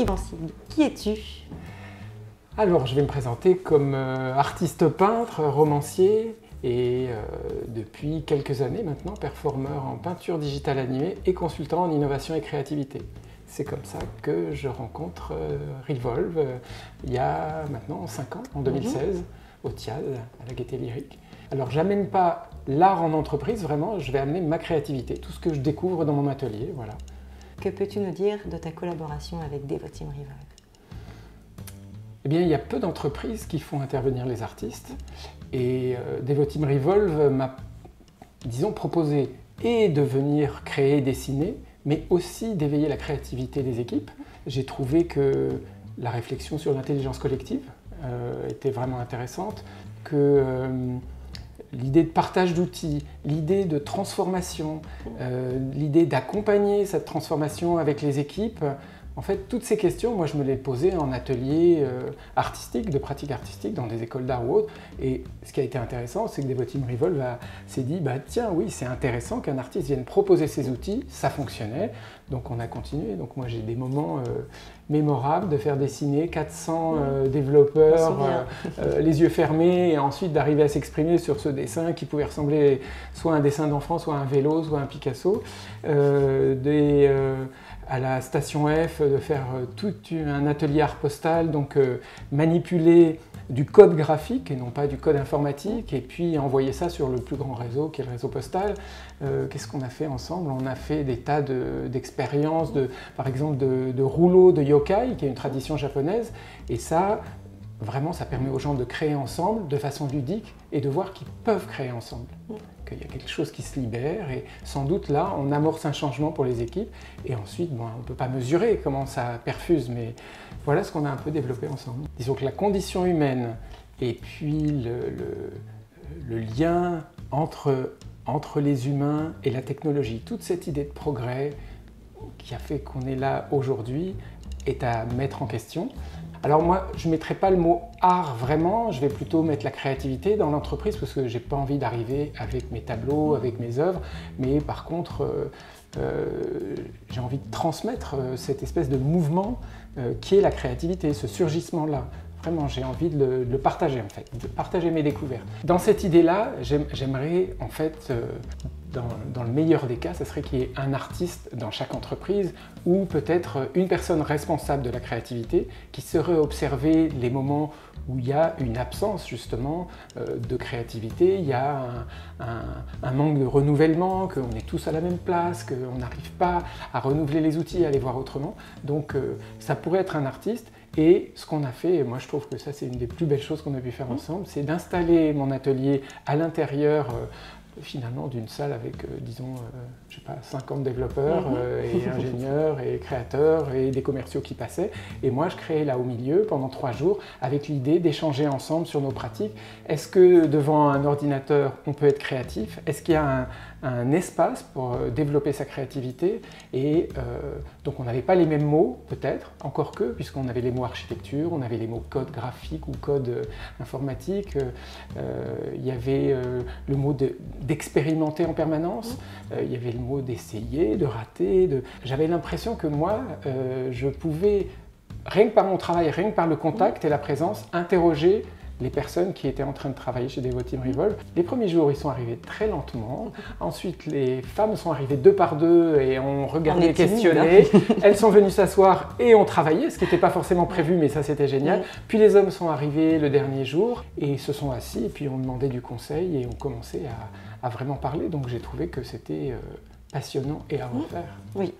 Yvan Sig. Qui es-tu? Alors, je vais me présenter comme artiste peintre, romancier et depuis quelques années maintenant, performeur en peinture digitale animée et consultant en innovation et créativité. C'est comme ça que je rencontre Revolve il y a maintenant 5 ans, en 2016, au TIAD, à la Gaîté Lyrique. Alors, j'amène pas l'art en entreprise, vraiment, je vais amener ma créativité, tout ce que je découvre dans mon atelier, voilà. Que peux-tu nous dire de ta collaboration avec Devoteam Revolve? Eh bien, il y a peu d'entreprises qui font intervenir les artistes et Devoteam Revolve m'a, disons, proposé et de venir créer et dessiner, mais aussi d'éveiller la créativité des équipes. J'ai trouvé que la réflexion sur l'intelligence collective était vraiment intéressante, que l'idée de partage d'outils, l'idée de transformation, l'idée d'accompagner cette transformation avec les équipes, en fait, toutes ces questions, moi, je me les posais en atelier artistique, de pratique artistique, dans des écoles d'art ou autres. Et ce qui a été intéressant, c'est que Devoteam Revolve s'est dit, bah, tiens, oui, c'est intéressant qu'un artiste vienne proposer ses outils, ça fonctionnait. Donc, on a continué. Donc, moi, j'ai des moments mémorables de faire dessiner 400 développeurs, les yeux fermés, et ensuite d'arriver à s'exprimer sur ce dessin qui pouvait ressembler soit à un dessin d'enfant, soit à un vélo, soit à un Picasso. À la station F, de faire tout un atelier art postal, donc manipuler du code graphique et non pas du code informatique, et puis envoyer ça sur le plus grand réseau qui est le réseau postal. Qu'est-ce qu'on a fait ensemble? On a fait des tas d'expériences, par exemple de rouleaux de yokai, qui est une tradition japonaise, et ça, vraiment, ça permet aux gens de créer ensemble de façon ludique et de voir qu'ils peuvent créer ensemble. Qu'il y a quelque chose qui se libère et sans doute là, on amorce un changement pour les équipes et ensuite, bon, on ne peut pas mesurer comment ça perfuse, mais voilà ce qu'on a un peu développé ensemble. Disons que la condition humaine et puis le lien entre les humains et la technologie, toute cette idée de progrès qui a fait qu'on est là aujourd'hui est à mettre en question. Alors moi, je ne mettrai pas le mot art vraiment, je vais plutôt mettre la créativité dans l'entreprise parce que je n'ai pas envie d'arriver avec mes tableaux, avec mes œuvres, mais par contre, j'ai envie de transmettre cette espèce de mouvement qui est la créativité, ce surgissement-là. Vraiment, j'ai envie de le partager en fait, de partager mes découvertes. Dans cette idée-là, j'aimerais en fait, dans le meilleur des cas, ce serait qu'il y ait un artiste dans chaque entreprise ou peut-être une personne responsable de la créativité qui saurait observer les moments où il y a une absence justement de créativité, il y a un manque de renouvellement, qu'on est tous à la même place, qu'on n'arrive pas à renouveler les outils, à les voir autrement. Donc ça pourrait être un artiste. Et ce qu'on a fait, et moi je trouve que ça c'est une des plus belles choses qu'on a pu faire ensemble, c'est d'installer mon atelier à l'intérieur finalement d'une salle avec, disons, je sais pas, 50 développeurs et ingénieurs et créateurs et des commerciaux qui passaient. Et moi je créais là au milieu pendant 3 jours avec l'idée d'échanger ensemble sur nos pratiques. Est-ce que devant un ordinateur on peut être créatif? Est-ce qu'il y a un espace pour développer sa créativité? Et donc on n'avait pas les mêmes mots peut-être, encore que, puisqu'on avait les mots architecture, on avait les mots code graphique ou code informatique, il y avait le mot d'expérimenter en permanence, il y avait le mot d'essayer, de rater. J'avais l'impression que moi, je pouvais, rien que par mon travail, rien que par le contact et la présence, interroger les personnes qui étaient en train de travailler chez Devoteam Revolve. Les premiers jours, ils sont arrivés très lentement. Ensuite, les femmes sont arrivées 2 par 2 et ont regardé, questionné. Elles sont venues s'asseoir et ont travaillé, ce qui n'était pas forcément prévu, mais ça, c'était génial. Puis les hommes sont arrivés le dernier jour et se sont assis et puis ont demandé du conseil et ont commencé à vraiment parler. Donc j'ai trouvé que c'était passionnant et à refaire. Oui,